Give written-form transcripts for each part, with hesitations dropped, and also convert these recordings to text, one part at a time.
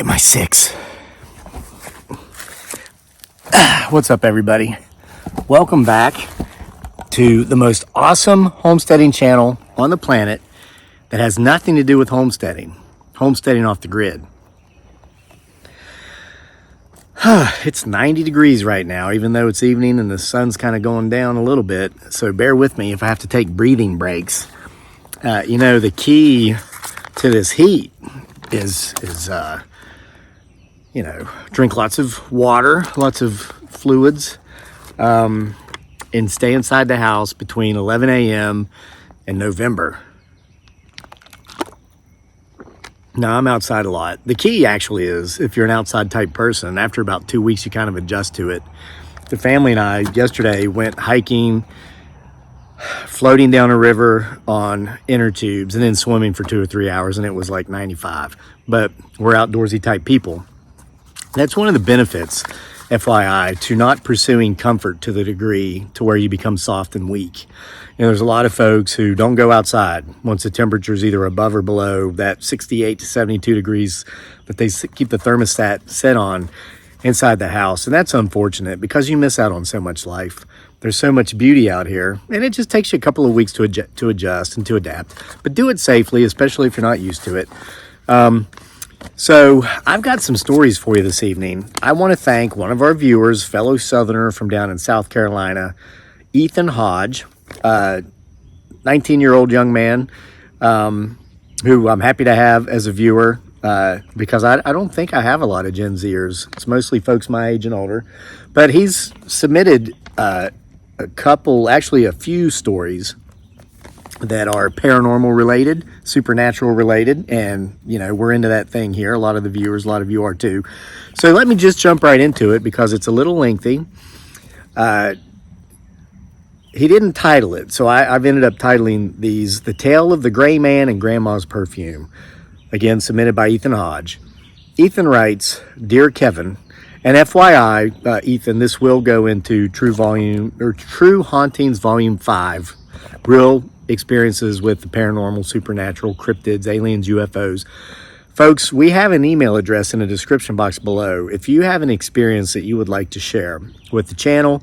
Get my 6. What's up, everybody? Welcome back to the most awesome homesteading channel on the planet that has nothing to do with homesteading off the grid. It's 90 degrees right now, even though it's evening and the sun's kind of going down a little bit. So bear with me if I have to take breathing breaks. The key to this heat is drink lots of water, lots of fluids, and stay inside the house between 11 a.m. and November. No, I'm outside a lot. The key actually is, if you're an outside type person, after about 2 weeks, you kind of adjust to it. The family and I yesterday went hiking, floating down a river on inner tubes, and then swimming for 2 or 3 hours, and it was like 95. But we're outdoorsy type people. That's one of the benefits, FYI, to not pursuing comfort to the degree to where you become soft and weak. There's a lot of folks who don't go outside once the temperature is either above or below that 68 to 72 degrees that they keep the thermostat set on inside the house. And that's unfortunate because you miss out on so much life. There's so much beauty out here, and it just takes you a couple of weeks to adjust and to adapt. But do it safely, especially if you're not used to it. So I've got some stories for you this evening. I want to thank one of our viewers, fellow Southerner from down in South Carolina, Ethan Hodge, 19-year-old young man who I'm happy to have as a viewer because I don't think I have a lot of Gen Zers. It's mostly folks my age and older. But he's submitted a few stories that are paranormal related, supernatural related, and we're into that thing here. A lot of the viewers, a lot of you are too. So let me just jump right into it because it's a little lengthy. He didn't title it, so I've ended up titling these The Tale of the Gray Man and Grandma's Perfume. Again, submitted by Ethan Hodge. Ethan writes, "Dear Kevin," and FYI, Ethan, this will go into True Hauntings Volume 5. Real experiences with the paranormal, supernatural, cryptids, aliens, UFOs. Folks, we have an email address in the description box below. If you have an experience that you would like to share with the channel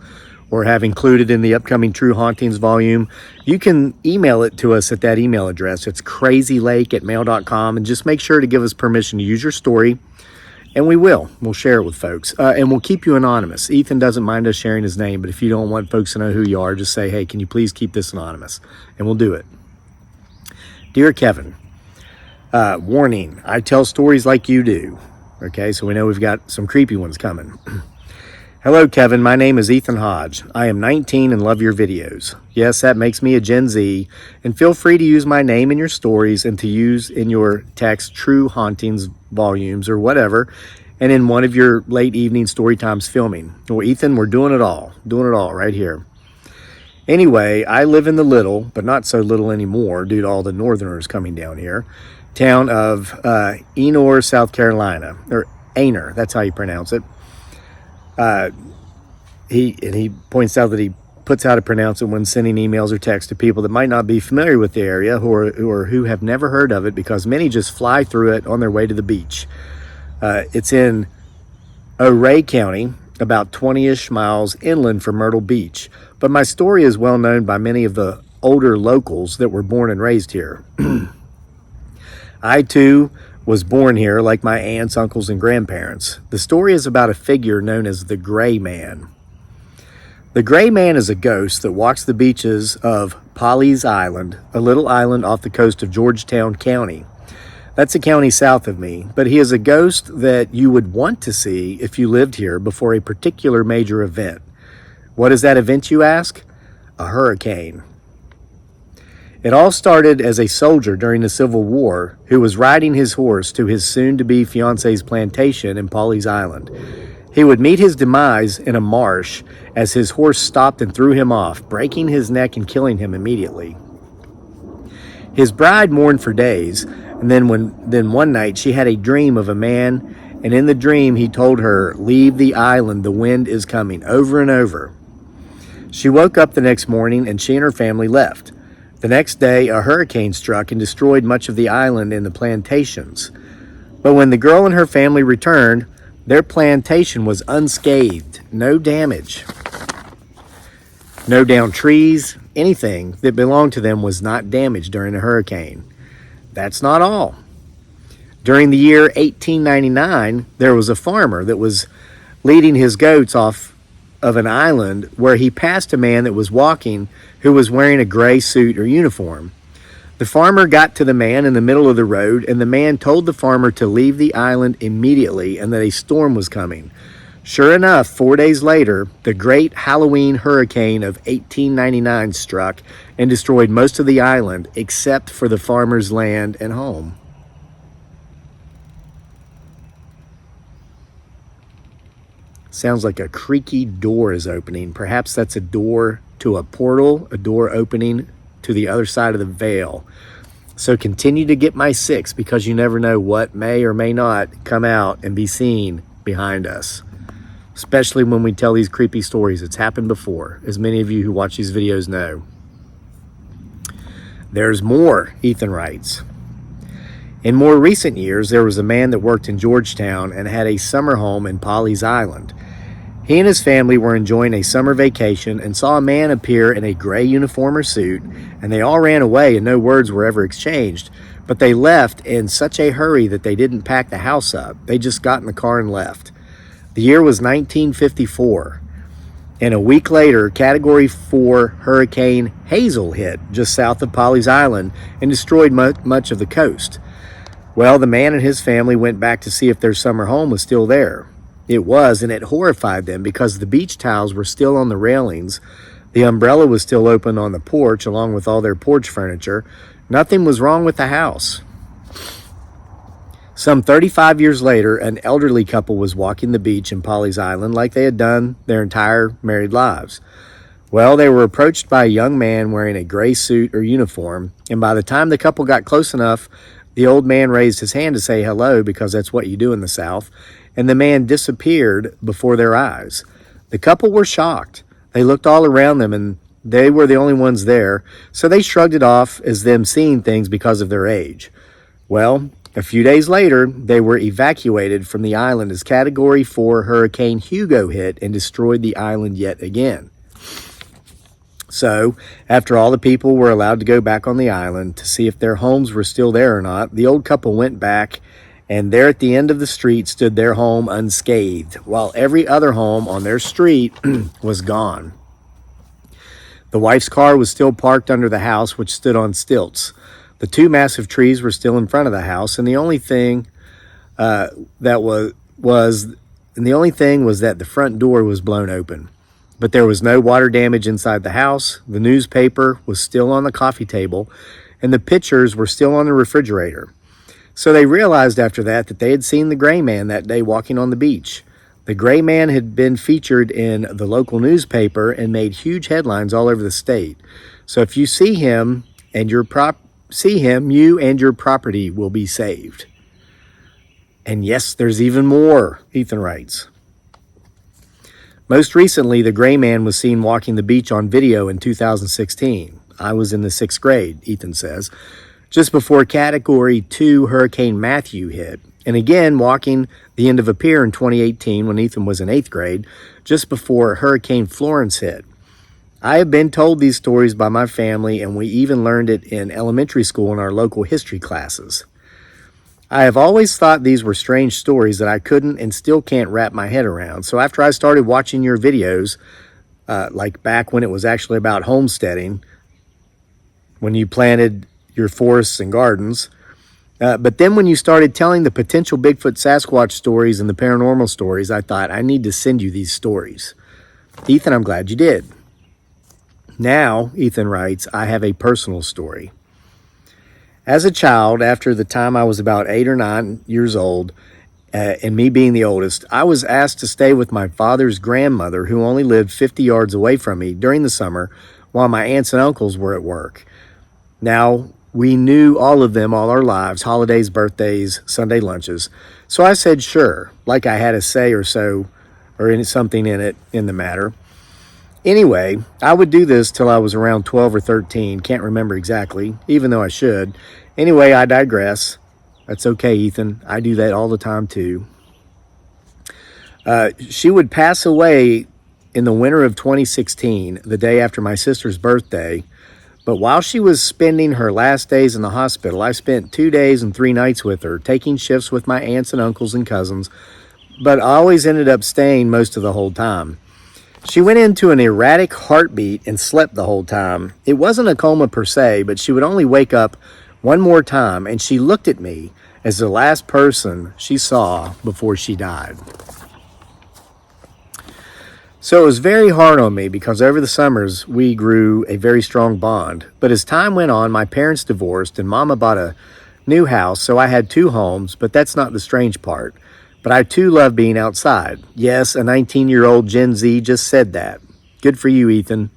or have included in the upcoming True Hauntings volume, you can email it to us at that email address. It's crazylake@mail.com, and just make sure to give us permission to use your story, and we'll share it with folks, and we'll keep you anonymous. Ethan doesn't mind us sharing his name, but if you don't want folks to know who you are, just say, hey, can you please keep this anonymous, and we'll do it. Dear Kevin, warning, I tell stories like you do. Okay, so we know we've got some creepy ones coming. Hello, Kevin. My name is Ethan Hodge. I am 19 and love your videos. Yes, that makes me a Gen Z. And feel free to use my name in your stories and to use in your text True Hauntings volumes or whatever, and in one of your late evening story times filming. Well, Ethan, we're doing it all right here. Anyway, I live in the little, but not so little anymore due to all the northerners coming down here, town of Enor, South Carolina, or Aner, that's how you pronounce it. He points out that he puts how to pronounce it when sending emails or texts to people that might not be familiar with the area who have never heard of it, because many just fly through it on their way to the beach. It's in Ouray County, about 20-ish miles inland from Myrtle Beach. But my story is well known by many of the older locals that were born and raised here. I too was born here like my aunts, uncles, and grandparents. The story is about a figure known as the Gray Man. The Gray Man is a ghost that walks the beaches of Pawleys Island, a little island off the coast of Georgetown County. That's a county south of me, but he is a ghost that you would want to see if you lived here before a particular major event. What is that event, you ask? A hurricane. It all started as a soldier during the Civil War who was riding his horse to his soon-to-be fiance's plantation in Pawleys Island. He would meet his demise in a marsh as his horse stopped and threw him off, breaking his neck and killing him immediately. His bride mourned for days, and then one night she had a dream of a man, and in the dream he told her, "Leave the island, the wind is coming," over and over. She woke up the next morning and she and her family left. The next day, a hurricane struck and destroyed much of the island and the plantations. But when the girl and her family returned, their plantation was unscathed, no damage. No downed trees, anything that belonged to them was not damaged during the hurricane. That's not all. During the year 1899, there was a farmer that was leading his goats off of an island where he passed a man that was walking who was wearing a gray suit or uniform. The farmer got to the man in the middle of the road, and the man told the farmer to leave the island immediately and that a storm was coming. Sure enough, 4 days later, the great Halloween hurricane of 1899 struck and destroyed most of the island except for the farmer's land and home. Sounds like a creaky door is opening. Perhaps that's a door to a portal, a door opening to the other side of the veil. So continue to get my 6 because you never know what may or may not come out and be seen behind us. Especially when we tell these creepy stories. It's happened before, as many of you who watch these videos know. There's more, Ethan writes. In more recent years, there was a man that worked in Georgetown and had a summer home in Pawleys Island. He and his family were enjoying a summer vacation and saw a man appear in a gray uniform or suit, and they all ran away and no words were ever exchanged. But they left in such a hurry that they didn't pack the house up. They just got in the car and left. The year was 1954, and a week later, Category 4 Hurricane Hazel hit just south of Pawleys Island and destroyed much of the coast. Well, the man and his family went back to see if their summer home was still there. It was, and it horrified them because the beach towels were still on the railings, the umbrella was still open on the porch along with all their porch furniture. Nothing was wrong with the house. Some 35 years later, an elderly couple was walking the beach in Pawleys Island like they had done their entire married lives. Well, they were approached by a young man wearing a gray suit or uniform, and by the time the couple got close enough, the old man raised his hand to say hello because that's what you do in the South, and the man disappeared before their eyes. The couple were shocked. They looked all around them and they were the only ones there, so they shrugged it off as them seeing things because of their age. Well, a few days later, they were evacuated from the island as Category 4 Hurricane Hugo hit and destroyed the island yet again. So, after all the people were allowed to go back on the island to see if their homes were still there or not, the old couple went back, and there at the end of the street stood their home unscathed, while every other home on their street was gone. The wife's car was still parked under the house, which stood on stilts. The 2 massive trees were still in front of the house, and the only thing was that the front door was blown open. But there was no water damage inside the house. The newspaper was still on the coffee table, and the pictures were still on the refrigerator. So they realized after that they had seen the gray man that day walking on the beach. The gray man had been featured in the local newspaper and made huge headlines all over the state. So if you see him and you and your property will be saved. And yes, there's even more, Ethan writes. Most recently, the gray man was seen walking the beach on video in 2016. I was in the 6th grade, Ethan says, just before Category 2 Hurricane Matthew hit, and again walking the end of a pier in 2018 when Ethan was in 8th grade, just before Hurricane Florence hit. I have been told these stories by my family, and we even learned it in elementary school in our local history classes. I have always thought these were strange stories that I couldn't and still can't wrap my head around. So after I started watching your videos, like back when it was actually about homesteading, when you planted your forests and gardens, but then when you started telling the potential Bigfoot Sasquatch stories and the paranormal stories, I thought I need to send you these stories. Ethan, I'm glad you did. Now, Ethan writes, I have a personal story. As a child, after the time I was about 8 or 9 years old, and me being the oldest, I was asked to stay with my father's grandmother, who only lived 50 yards away from me during the summer, while my aunts and uncles were at work. Now, we knew all of them all our lives, holidays, birthdays, Sunday lunches. So I said sure, like I had a say or so, or something in the matter. Anyway, I would do this till I was around 12 or 13. Can't remember exactly, even though I should. Anyway, I digress. That's okay, Ethan. I do that all the time too. She would pass away in the winter of 2016, the day after my sister's birthday. But while she was spending her last days in the hospital, I spent 2 days and 3 nights with her, taking shifts with my aunts and uncles and cousins, but I always ended up staying most of the whole time. She went into an erratic heartbeat and slept the whole time. It wasn't a coma per se, but she would only wake up one more time, and she looked at me as the last person she saw before she died. So it was very hard on me because over the summers we grew a very strong bond. But as time went on, my parents divorced and Mama bought a new house, so I had 2 homes, but that's not the strange part. But I too love being outside. Yes, a 19-year-old Gen Z just said that. Good for you, Ethan.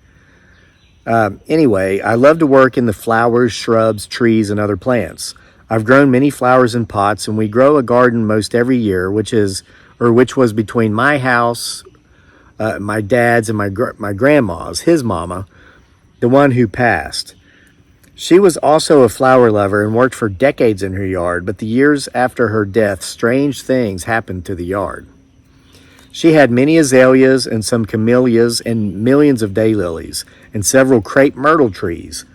Anyway, I love to work in the flowers, shrubs, trees, and other plants. I've grown many flowers in pots, and we grow a garden most every year, which was between my house, my dad's, and my grandma's, his mama, the one who passed. She was also a flower lover and worked for decades in her yard, but the years after her death, strange things happened to the yard. She had many azaleas and some camellias and millions of daylilies and several crepe myrtle trees.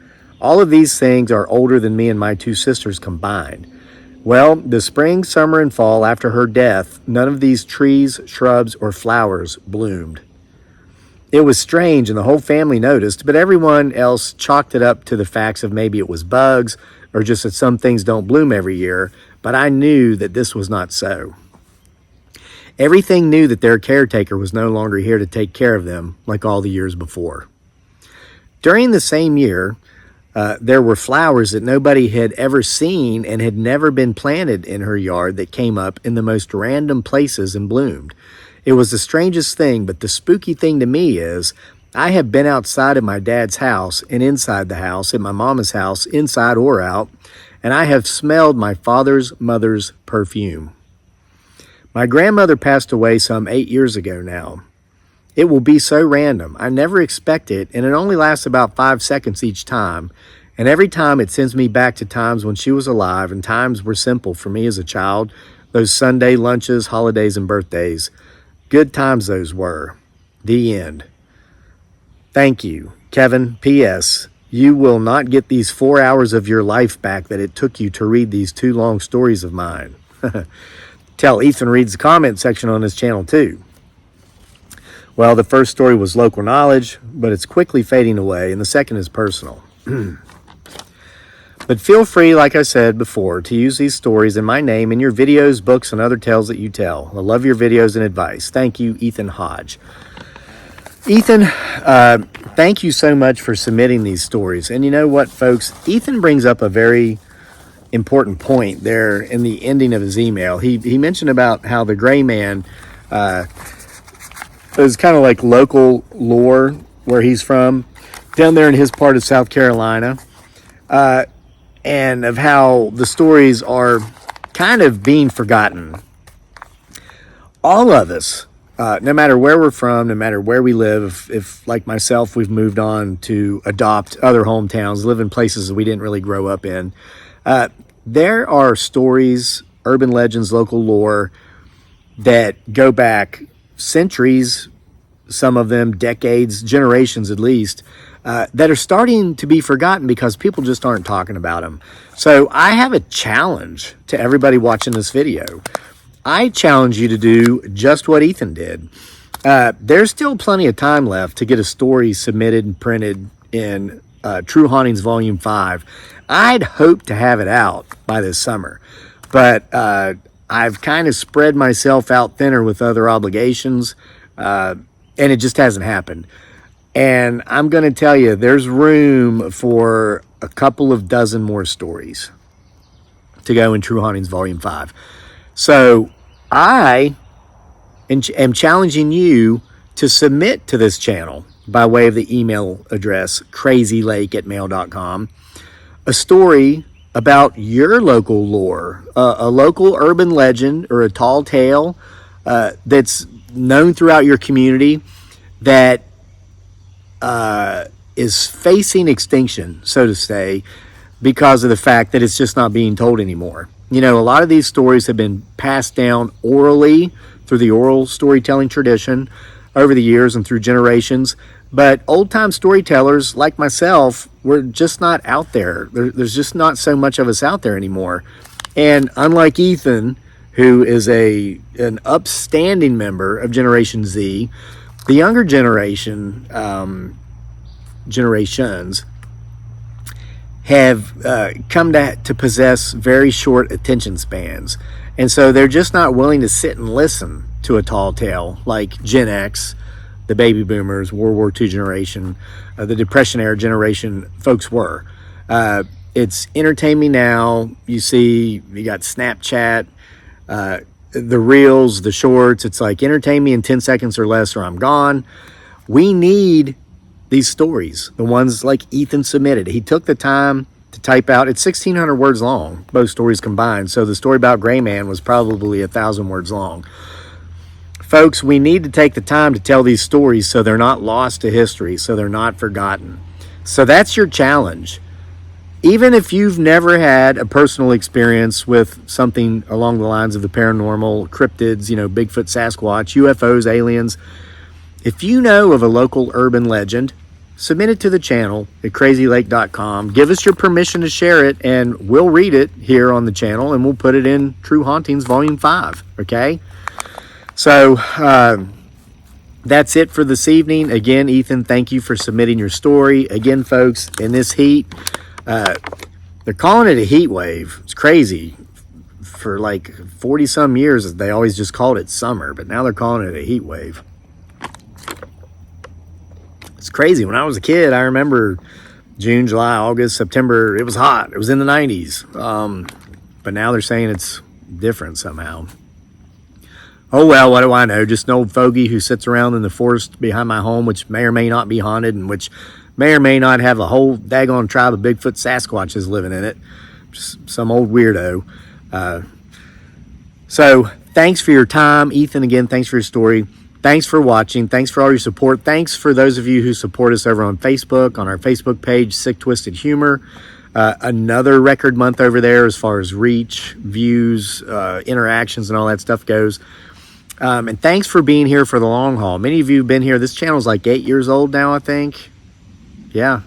All of these things are older than me and my 2 sisters combined. Well, the spring, summer, and fall after her death, none of these trees, shrubs, or flowers bloomed. It was strange and the whole family noticed, but everyone else chalked it up to the facts of maybe it was bugs or just that some things don't bloom every year, but I knew that this was not so. Everything knew that their caretaker was no longer here to take care of them like all the years before. During the same year, there were flowers that nobody had ever seen and had never been planted in her yard that came up in the most random places and bloomed. It was the strangest thing, but the spooky thing to me is I have been outside of my dad's house and inside the house, at my mama's house, inside or out, and I have smelled my father's mother's perfume. My grandmother passed away some 8 years ago now. It will be so random. I never expect it, and it only lasts about 5 seconds each time. And every time it sends me back to times when she was alive, and times were simple for me as a child, those Sunday lunches, holidays, and birthdays. Good times those were. The end. Thank you, Kevin. P.S. You will not get these 4 hours of your life back that it took you to read these 2 long stories of mine. Tell Ethan reads the comment section on his channel too. Well, the first story was local knowledge, but it's quickly fading away, and the second is personal. But feel free, like I said before, to use these stories in my name in your videos, books, and other tales that you tell. I love your videos and advice. Thank you, Ethan Hodge. Ethan, thank you so much for submitting these stories. And you know what, folks? Ethan brings up a very important point there in the ending of his email. He mentioned about how the gray man is kind of like local lore where he's from, down there in his part of South Carolina. And of how the stories are kind of being forgotten. All of us, no matter where we're from, no matter where we live, if like myself, we've moved on to adopt other hometowns, live in places that we didn't really grow up in, there are stories, urban legends, local lore that go back centuries, some of them decades, generations at least, that are starting to be forgotten because people just aren't talking about them. So I have a challenge to everybody watching this video. I challenge you to do just what Ethan did. There's still plenty of time left to get a story submitted and printed in True Hauntings Volume 5. I'd hope to have it out by this summer, but I've kind of spread myself out thinner with other obligations, and it just hasn't happened. And I'm going to tell you, there's room for a couple of dozen more stories to go in True Hauntings Volume 5. So I am challenging you to submit to this channel by way of the email address crazylake@mail.com a story about your local lore, a local urban legend or a tall tale that's known throughout your community that is facing extinction, so to say, because of the fact that it's just not being told anymore. You know, a lot of these stories have been passed down orally through the oral storytelling tradition over the years and through generations. But old time storytellers like myself, we're just not out there. There's just not so much of us out there anymore. And unlike Ethan, who is an upstanding member of Generation Z, the younger generations have come to possess very short attention spans. And so they're just not willing to sit and listen to a tall tale like Gen X, the baby boomers, World War II generation, the Depression era generation folks were. It's entertain me now. You see, you got Snapchat, the reels, the shorts. It's like entertain me in 10 seconds or less or I'm gone. We need these stories, the ones like Ethan submitted. He took the time to type out, it's 1,600 words long, both stories combined. So the story about Gray Man was probably 1,000 words long. Folks, we need to take the time to tell these stories so they're not lost to history, so they're not forgotten. So that's your challenge. Even if you've never had a personal experience with something along the lines of the paranormal, cryptids, you know, Bigfoot, Sasquatch, UFOs, aliens, if you know of a local urban legend, submit it to the channel at crazylake.com. Give us your permission to share it, and we'll read it here on the channel, and we'll put it in True Hauntings Volume 5, okay? So that's it for this evening. Again, Ethan, thank you for submitting your story. Again, folks, in this heat, they're calling it a heat wave. It's crazy. For like 40-some years, they always just called it summer, but now they're calling it a heat wave. It's crazy. When I was a kid, I remember June, July, August, September, it was hot. It was in the 90s. But now they're saying it's different somehow. Oh, well, what do I know? Just an old fogey who sits around in the forest behind my home, which may or may not be haunted and which may or may not have a whole daggone tribe of Bigfoot Sasquatches living in it. Just some old weirdo. So thanks for your time. Ethan, again, thanks for your story. Thanks for watching. Thanks for all your support. Thanks for those of you who support us over on Facebook, on our Facebook page, Sick Twisted Humor. Another record month over there as far as reach, views, interactions, and all that stuff goes. And thanks for being here for the long haul. Many of you have been here. This channel's like 8 years old now, I think. Yeah,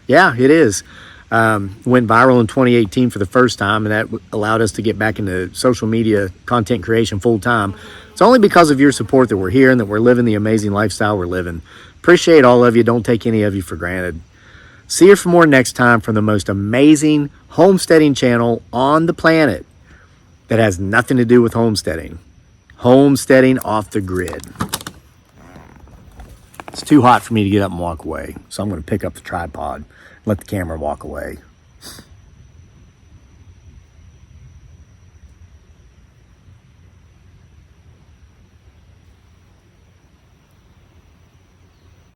it is. Went viral in 2018 for the first time, and that allowed us to get back into social media content creation full time. It's only because of your support that we're here and that we're living the amazing lifestyle we're living. Appreciate all of you. Don't take any of you for granted. See you for more next time from the most amazing homesteading channel on the planet that has nothing to do with homesteading. Homesteading off the grid. It's too hot for me to get up and walk away, so I'm going to pick up the tripod and let the camera walk away.